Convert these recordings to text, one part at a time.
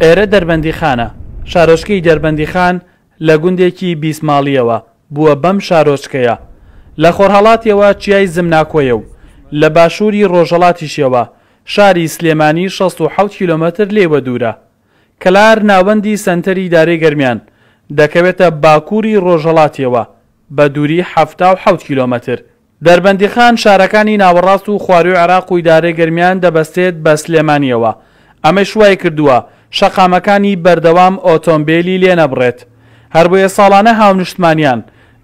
ئێرە دەربەندیخانە. شارۆچکەی دەربەندیخان لە گوندێکی بیسماڵیەوە بووە بەم شارۆچکەیە. لە خۆرهەڵاتیەوە چیای زمناکۆیە و لە باشووری ڕۆژهەڵاتیشەوە شاری سلێمانی 67 کیلۆمەتر لێوە دوورە. کەلار ناوەندی سەنتەری دارەی گەرمیان دەکەوێتە باکووری ڕۆژهەڵاتیەوە بە دووری 77 کیلۆمەتر. دەربەندیخان شارەکانی ناوەڕاست و خواروی عێراق و دارەی گەرمیان دەبەستێت بە سلێمانیەوە. ئەمە شوای کردووە شەقامەکانی بەردەوام ئۆتۆمبیلی لێ نەبڕێت. هەر بۆیە ساڵانە هاونیشتمانیان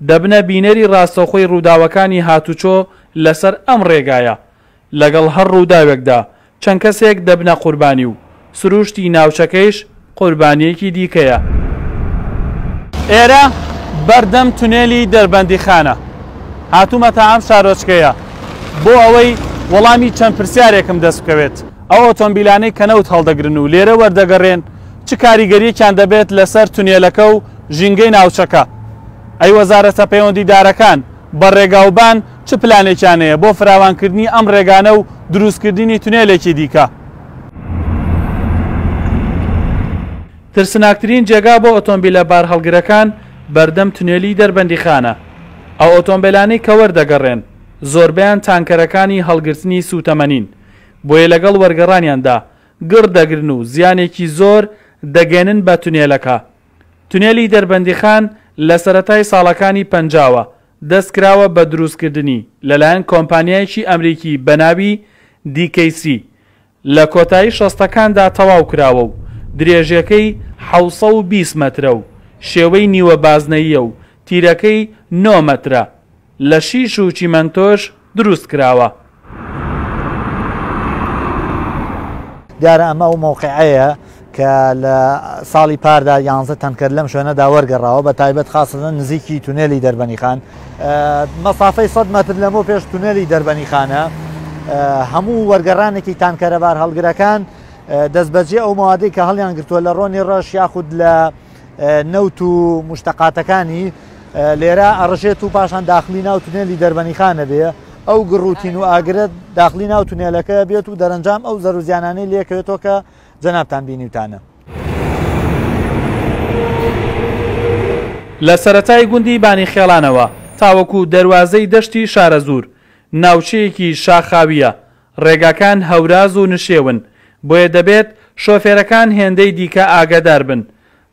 دەبنە بینەری ڕاستەوخۆی ڕووداوەکانی هاتوچۆ لەسەر ئەم ڕێگایە. لەگەڵ هەر ڕووداوێکدا چەند کەسێک دەبنە قوربانی و سروشتی ناوچەکەیش قوربانیەکی دیکەیە. ئێرە بەردەم تونێلی دەربەندیخانە. هاتوومەتە ئەم شارۆچکەیە بۆ ئەوەی وەڵامی چەند پرسیارێکم دەست بکەوێت. ئەو ئۆتۆمبیلانەی کەنەوت هەڵدەگرن و لێرە وەردەگەڕێن چ کاریگەریەکیان دەبێت لەسەر تونێلەکە و ژینگەی ناوچەکە؟ ئەی وەزارەتە پەیوەندیدارەکان بە ڕێگاوبان چ پلانێکیانەیە بۆ فراوانکردنی ئەم ڕێگانە و دروستکردنی تونێلێکی دیکە؟ ترسناکترین جێگا بۆ ئۆتۆمبیلە بار هەڵگرەکان بەردەم تونێلی دەربەندیخانە. ئەو ئۆتۆمبیلانەی کە وەردەگەڕێن زۆربیان تانکەرەکانی هەڵگرتنی سوتەمەنین، بۆیە لەگەڵ وەرگەڕانیاندا گڕ دەگرن و زیانێکی زۆر دەگەێنن بە تونێلەکە. تونێلی دەربەندیخان لە سەرەتای ساڵەکانی 50وە دەستکراوە بە دروستکردنی لەلایەن کۆمپانیایەکی ئەمریکی بەناوی DKC. لە کۆتایی 60ەکاندا تەواو کراوە و درێژەکەی 720 مەترە و شێوەی نیوە بازنەییە و تیرەکەی 9 مەترە. لە شیش و چیمەنتۆش دروست کراوە. دیارە ئەمە و مۆقعەیە کە لە ساڵی پاردا 11 تەنکەر لەم شوێنەدا وەرگەڕاوە بە تایبەت خاصەن نزیکی تونێلی دەربەنیخان. مەسافەی 100 مەتر لەمە پێش تونێلی دەربەنیخانە هەموو وەرگەڕانێکی تانکەرەبار هەڵگرەکان دەستبەجێ ئەو ماوادەی کە هەڵیان گرتووە لە ڕۆنی ڕەش یاخود لە نەوت و مشتەقاتەکانی لێرە ئەڕژێت و پاشان داخلی ناو تونێلی دەربەنیخانە بێ. ئەو گڕوتین و ئاگرێت داخلی ناو تونێلەکە بێت و دەرەنجام ئەو زەروزیانانەی لێکەوێتەوە کە جەنابتان بینیوتانە. لە سەرەتای گوندی بانی خێڵانەوە تاوەکو دەواازەی دەشتی شارەزور ناوچەیەکی شاخاویە. ڕێگاکان هەوراز و نشێون، بۆیە دەبێت شۆفێرەکان هێندەی دیکە ئاگادار بن.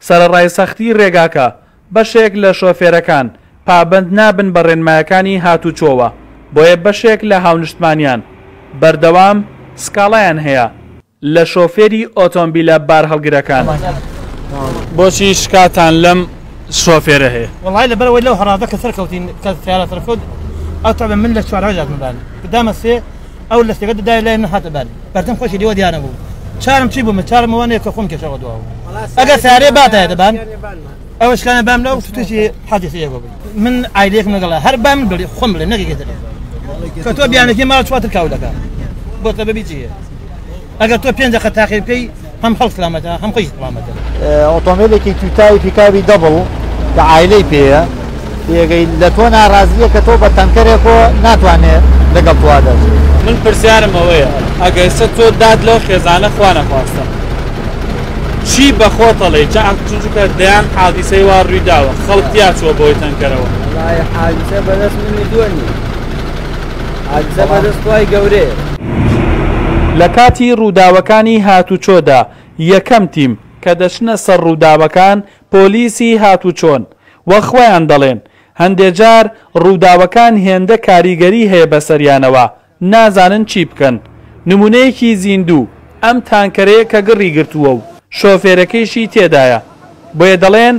سەرەڕای سەختی ڕێگاکە بەشێک لە شۆفێرەکان پابند نابن بە ڕێنمایەکانی هاتوچۆوە، بۆیە بەشێک لە هاونیشتمانیان بەردەوام سکاڵایان هەیە لە شۆفێری ئۆتۆمبیلە بار هەڵگرەکان. بۆچی شکاتان لەم شۆفێرە هەیە؟ وڵای لەبەرەوەی لەو هەڕادە کە سەرکەوتین کە سیارەت ڕکەوت ئەو تاڵە من لە چوارەوەی مبان دامە سێ ئەو لە سێگە دای لای من هاتە بار بەردەم خۆشی دیوە دیانە بوو. چارم چی بوومە چارم وانەیە کە خۆم کێشەوە دواوە. ئەگەر سیارەیە باتایە دەبان ئەوە شکانە بام لەو تووشی حادیسەیە بوو. من ئایلێک نەگەڵا هەر بام بڵێ خۆم بڵێ نەگەێتێ کە تۆ بیانێکی ماڵ چواتر کاو دەکات بۆ تە بەبی چیە؟ ئەگەر تۆ 5 دقیقە تاخیر بکەی هەم خەڵک سلامەتە هەم خۆی سلامەتە. ئۆتۆمبیلێکی توتاوی پیکاوی دەبڵ کە عایلەی پێیە یەگەی لە تۆ ناڕازیە کە تۆ بە تەنکەرێکۆ ناتوانێت لەگەڵ توادەست. من پرسیارم ئەوەیە ئەگەیسە تۆ داد لەو خێزانە خوا نەخواستە چی بەخۆتەڵێ چونکە دەیان حادیسەی وا ڕوویداوە خەڵکتیا چوە بۆی تەنکەرەوە؟ حادیسە بەدەست منی دووەنی حادیسە بەدەست توای گەورەیە. لە کاتی ڕووداوەکانی هاتوچۆدا یەکەم تیم کە دەچنە سەر ڕووداوەکان پۆلیسی هاتوچۆن وە خۆیان دەڵێن هەندێک جار ڕووداوەکان هێندە کاریگەری هەیە بەسەریانەوە نازانن چی بکەن. نمونەیەکی زیندوو ئەم تانکەرەیە کە گڕی گرتووە و شۆفێرەکەیشی تێدایە، بۆیە دەڵێن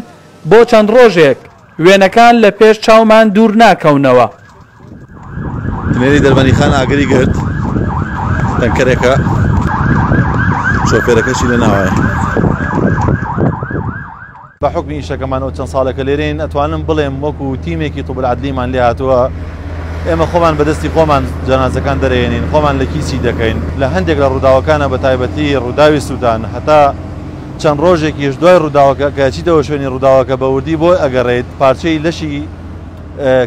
بۆ چەند ڕۆژێک وێنەکان لە پێش چاومان دوور ناکەونەوە. تونێلی دەربەندیخان ئاگری گرت تەنکەرێکە شۆفێرەکەشی لە ناوایە. بە حکمی ئیشەکەمانەوە چەند ساڵێکە لێرەین ئەتوانم بڵێم وەکو تیمێکی تووبل عەدلیمان لێ هاتووە ئێمە خۆمان بەدەستی خۆمان جەنازەکان دەرێنین خۆمان لە کیسی دەکەین لە هەندێک لە ڕووداوەکانە بە تایبەتی ڕووداوی سوودان هەتا چەند ڕۆژێکیش دوای ڕووداوەکە کە چیتەوە شوێنی ڕووداوەکە بە وردی بۆ ئەگەڕێت پارچەی لەشی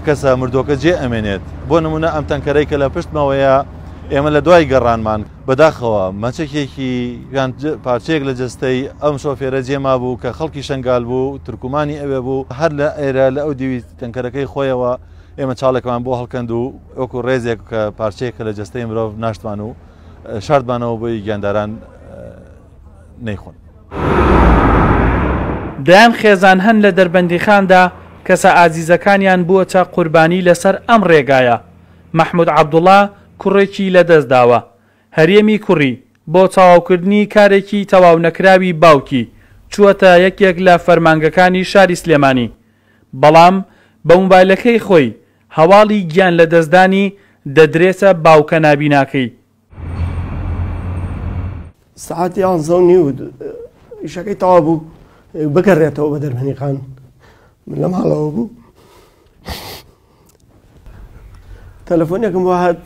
کەسە مردۆکە جێ ئەمێنێت. بۆ نمونە ئەم تەنکەرەی کە لە پشتمەوەیە ئێمە لە دوای گەڕانمان بەداخەوە مەچێکێکی یان پارچەیەک لە جستەی ئەم شۆفێرە جێما بوو کە خەڵکی شنگال بوو ترکمانی ئەوێ بوو هەر لە ئێرە لە ئەو دیوی تەنکەرەکەی خۆیەوە ئێمە چاڵێکمان بۆ هەڵکەند و وەکو ڕێزێک کە پارچەیەکە لە جستەی مرۆڤ ناشتوان و شاردبانەوە بۆی گیانداران نەیخۆن. دایان خێزان هەن لە دەربەندیخاندا کەسە ئازیزەکانیان بووە قوربانی لەسەر ئەم ڕێگایە. مححمود عەبدوڵڵا کوڕێکی لەدەستداوە، هەرێمی کوڕی بۆ تەواوکردنی کارێکی تەواو نەکراوی باوکی چووەتە یەکێک لە فەرمانگەکانی شاری سلێمانی، بەڵام بە مۆبایلەکەی خۆی هەواڵی گیان لە دەستدانی دەدرێتە باوکە نابیناکەی. سعاتی 11 و ئیشەکەی تەوا بوو بگەڕێتەوە بە دەربەنیخان، من لە ماڵەوە بوو تەلەفۆنێکم بۆ هات،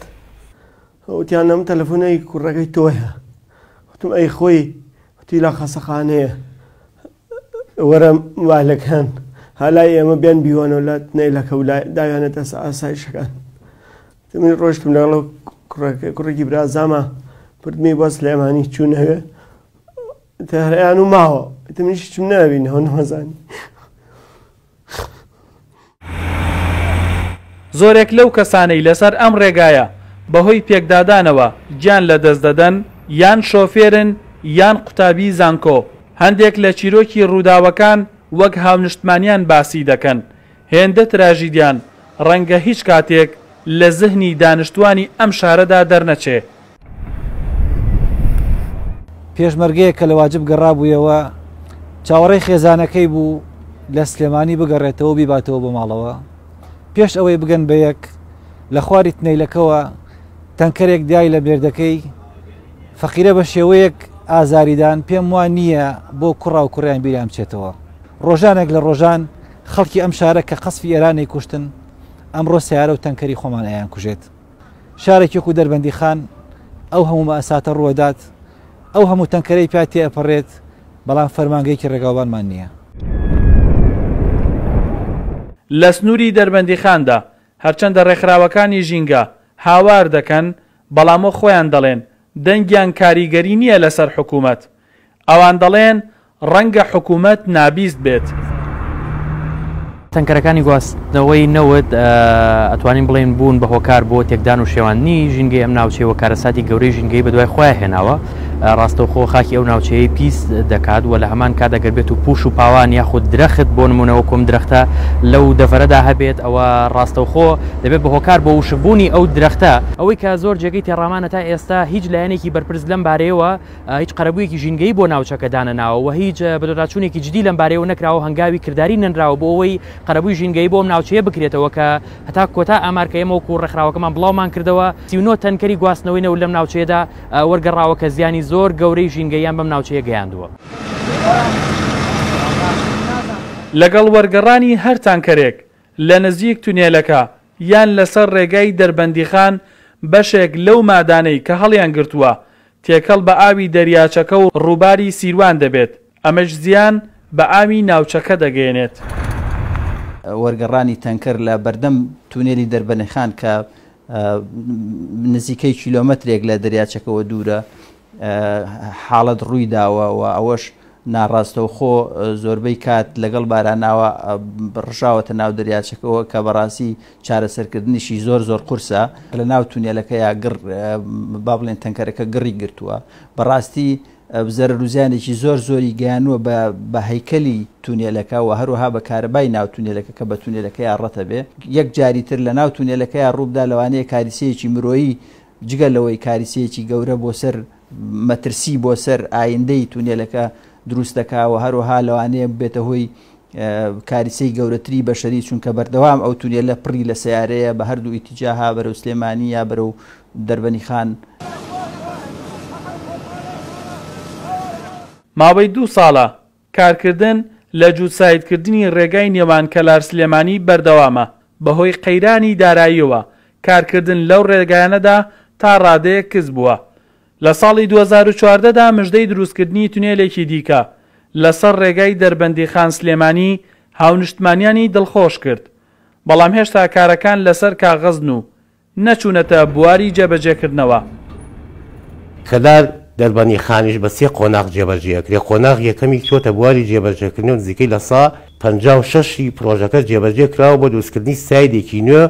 وتیان ئەم تەلەفۆنەی کوڕەکەی تۆیە. وتم ئەی خۆی، وتی لە خەسەخانەیە وەرە مالەکان هەلای ئێمە بێن بیوانەوە لە نەیلەکە و داوێنێتە ئاسایشەکان. من ڕۆشتم لەگەڵ کوڕێکی برازامە پردمی بۆ سلێمانی چوونەوێ تەهرەیان و ماوە منیش چم نابینەوە نەوەزانی. زۆرێک لەو کەسانەی لەسەر ئەم ڕێگایە بەهۆی پێکدادانەوە گیان لە دەست دەدەن یان شۆفێرن یان قوتابی زانکۆ. هەندێک لە چیرۆکی ڕووداوەکان وەک هاونیشتمانیان باسی دەکەن، هێندە تراژیدیان ڕەنگە هیچ کاتێک لە زهنی دانیشتوانی ئەم شارەدا دەرنەچێ. پێشمەرگەیە کە لە واجب گەڕابوویەوە چاوەڕێی خێزانەکەی بوو لە سلێمانی بگەڕێتەوە بیباتەوە بە ماڵەوە. پێش ئەوەی بگەن بە یەک لە خواری تنەیلەکەوە تەنکەرێک دای لە بێردەکەی فەقیرە بە شێوەیەک ئازاریدان پێم وان نییە بۆ کوڕا و کوڕیان بیرام بچێتەوە. ڕۆژانێک لە ڕۆژان خەڵکی ئەم شارە کە قەسفی ئێرانەی کوشتن ئەمڕۆ سیارە و تەنکەری خۆمان ئەیان کوژێت. شارێکی وەکو دەربەندیخان ئەو هەموو مەئەساتە ڕوودات، ئەو هەموو تەنکەرەی پاتی ئەپەڕێت، بەڵام فەرمانگەیەکی ڕێگاوبانمان نییە. لە سنووری دەربەندیخاندا هەرچەندە ڕێکخراوەکانی ژینگە هاوار دەکەن، بەڵامۆ خۆیان دەڵێن دەنگیان کاریگەری نییە لەسەر حکوومەت. ئەوان دەڵێن ڕەنگە حکوومەت نابیست بێت. تەنکەرەکانی گواستنەوەی نەوت ئەتوانین بڵێن بوون بە هۆکار بۆ تێکدان و شێواننی ژینگەی ئەم ناوچەیەوە کارەساتی گەورەی ژینگەی بەدوای خۆیان هێناوە. ڕاستەوخۆ خاکی ئەو ناوچەیە پیس دەکات و لە هەمان کاتەگەر بێت و پوش و پاوان یاخود درەخت بۆ نمونەوە کۆم درەختە لەو دەڤەرەدا هەبێت، ئەوە ڕاستەوخۆ دەبێت بە هۆکار بۆ وشبوونی ئەو درەختە. ئەوەی کە زۆر جێگەی تێڕامانە تا ئێستا هیچ لایەنێکی بەرپرس لەم بارەیەوە هیچ قەرەبوویەکی ژینگەی بۆ ناوچەکە دانەناوە و هیچ بەدەرچوونێکی جدی لەم بارەیەوە نەکراوە، هەنگاوی کردداری نەنراوە بۆ ئەوەی قەرەبووی ژینگەی بۆ ئەم ناوچەیە بکرێتەوە کە هەتا کۆتا ئامارکە ئێمە وەکو ڕێکخراوەکەمان بڵاومان کردەوە 39 تەنکەری گواستنەوەی نەوت لەم ناوچەیەدا وەرگەڕاوە کە زیانی زۆر گەورەی ژینگەیان بەم ناوچەیە گەیاندووە. لەگەڵ وەرگەڕانی هەر تانکەرێک لە نزیک تونێلەکە یان لەسەر ڕێگای دەربەندیخان بەشێک لەو مادانەی کە هەڵیان گرتووە تێکەڵ بە ئاوی دەریاچەکە و ڕووباری سیروان دەبێت، ئەمەش زیان بە ئاوی ناوچەکە دەگەێنێت. وەرگەڕانی تەنکەر لە بەردەم تونێلی دەربەنیخان کە نزیکەی کیلۆمەترێک لە دەریاچەکەەوە دوورە حاڵەت ڕووی داوە و ئەوەش ناڕاستەوخۆ زۆربەی کات لەگەڵ باراناوە ڕژاوەتە ناو دەریاچەکەەوە کە بەڕاستی چارەسەرکردنیشی زۆر قورسە لە ناو تونێلەکەیە با بڵێن تەنکەرەکە گڕی گرتووە. بەڕاستی بزەرە روزیانێکی زۆری گەیانووە بە هەیکەلی تونێلەکە و هەروەها بە کارەبای ناو تونێلەکە کە بە تونێلەکەی ڕەتە بێ. یەک جاریتر لە ناو تونێلەکەی ڕووبدا لەوانەیە کاریسەیەکی مرۆیی جگە لەوەی کاریسەیەکی گەورە بۆ سەر مەترسی بۆ سەر ئایندەی تونێلەکە دروست دەکاوە، هەروەها لەوانەیە بێتە هۆی کاریسەی گەورەتری بەشەری چونکە بەردەوام ئەو تونێلە پڕی لە سیارەیە بە هەردوو ئیتیجاها بەرەو سلێمانی یا بەرەو دەربەنیخان. ماوەی 2 ساڵە کارکردن لە جووتسایدکردنی ڕێگای نێوان کەلار سلێمانی بەردەوامە. بەهۆی قەیرانی داراییەوە کارکردن لەو ڕێگایانەدا تا ڕادەیە کەس بووە. لە ساڵی 2014دا مژدەی دروستکردنی تونێلێکی دیکە لەسەر ڕێگای دەربەندیخان سلێمانی هاونیشتمانیانی دڵخۆش کرد، بەڵام هێشتا کارەکان لەسەر کاغەزن و نەچوونەتە بواری جێبەجێکردنەوە. کەدار دەربەنی خانیش بە سێ قۆناغ جێبەجێکرێ قۆناغ یەکەمی چۆتە بواری جێبەجێکردنی و نزیکەی لە سا 56 پرۆژەکە جێبەجێ کراوە بۆ دروستکردنی سایدێکی نوێ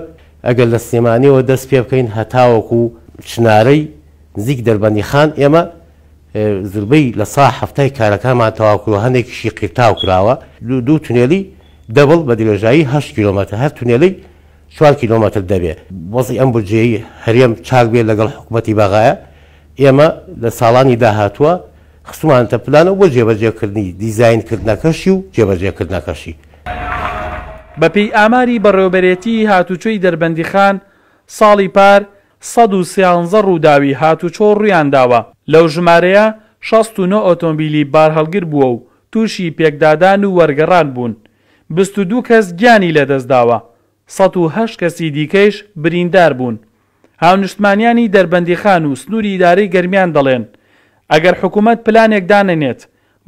ئەگەر لە سلێمانیەوە دەست پێ بکەین هەتاوەکو چنارەی نزیک دەربەندی خان ئێمە زربەی لە سا هەفتای کارەکانمان تەواوکرۆ هەندێکیشی قیرتاو کراوە دوو تونێلی دەبڵ بە درێژایی 8 کیلۆمەتر هەر تونێلی 4 کیلۆمەتر دەبێت وەزی ئەم بودجەی هەرێم چاک بێت لەگەڵ حکوومەتی بەغایە ئێمە لە ساڵانی داهاتووە خستومانتە پلانە بۆ جێبەجێکردنی دیزاینکردنەکەشی و جێبەجێکردنەکەشی بەپێی ئاماری بەڕێوەبەرێتی هاتوچۆی دەربەندی خان ساڵی پار 113 ڕووداوی هاتوچۆ ڕویان داوە لەو ژمارەیە 69 ئۆتۆمبیلی بار هەڵگر بووە و تووشی پێکدادان و وەرگەڕان بوون 22 کەس گیانی لەدەستداوە 108 کەسی دیکەیش بریندار بوون هاونیشتمانیانی دەربەندی خان و سنووری ئیدارەی گەرمیان دەڵێن ئەگەر حکوومەت پلانێک دانێنێت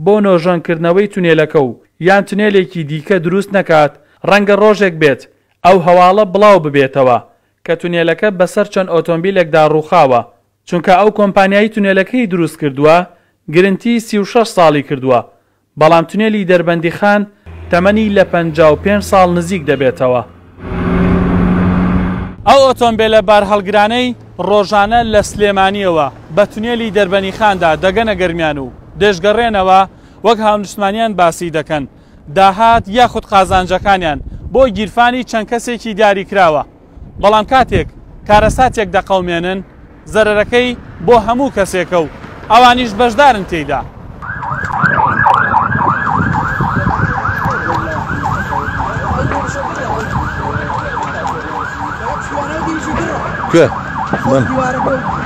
بۆ نۆژەنکردنەوەی تونێلەکە و یان تونێلێکی دیکە دروست نەکات ڕەنگە ڕۆژێک بێت ئەو هەواڵە بڵاو ببێتەوە کە تونێلەکە بەسەر چەند ئۆتۆمبیلێکدا ڕووخاوە چونکە ئەو کۆمپانیایی تونێلەکەی دروست کردووە گرنتی 36 ساڵی کردووە بەڵام تونێلی دەربەندی خان تەمەنی لە 55 ساڵ نزیک دەبێتەوە ئەو ئۆتۆمبیلە بار هەڵگرانەی ڕۆژانە لە سلێمانیەوە بە تونێلی دەربەنی خاندا دەگەنە گەرمیان و دێژگەڕێنەوە وەک هاونیشتمانیان باسی دەکەن داهات یاخود قازانجەکانیان بۆ گیرفانی چەند کەسێکی دیاری کراوە بەڵام کاتێک کارەساتێک دەقەومێنن زەرەرەکەی بۆ هەموو کەسێکە و ئەوانیش بەشدارن تێیدا من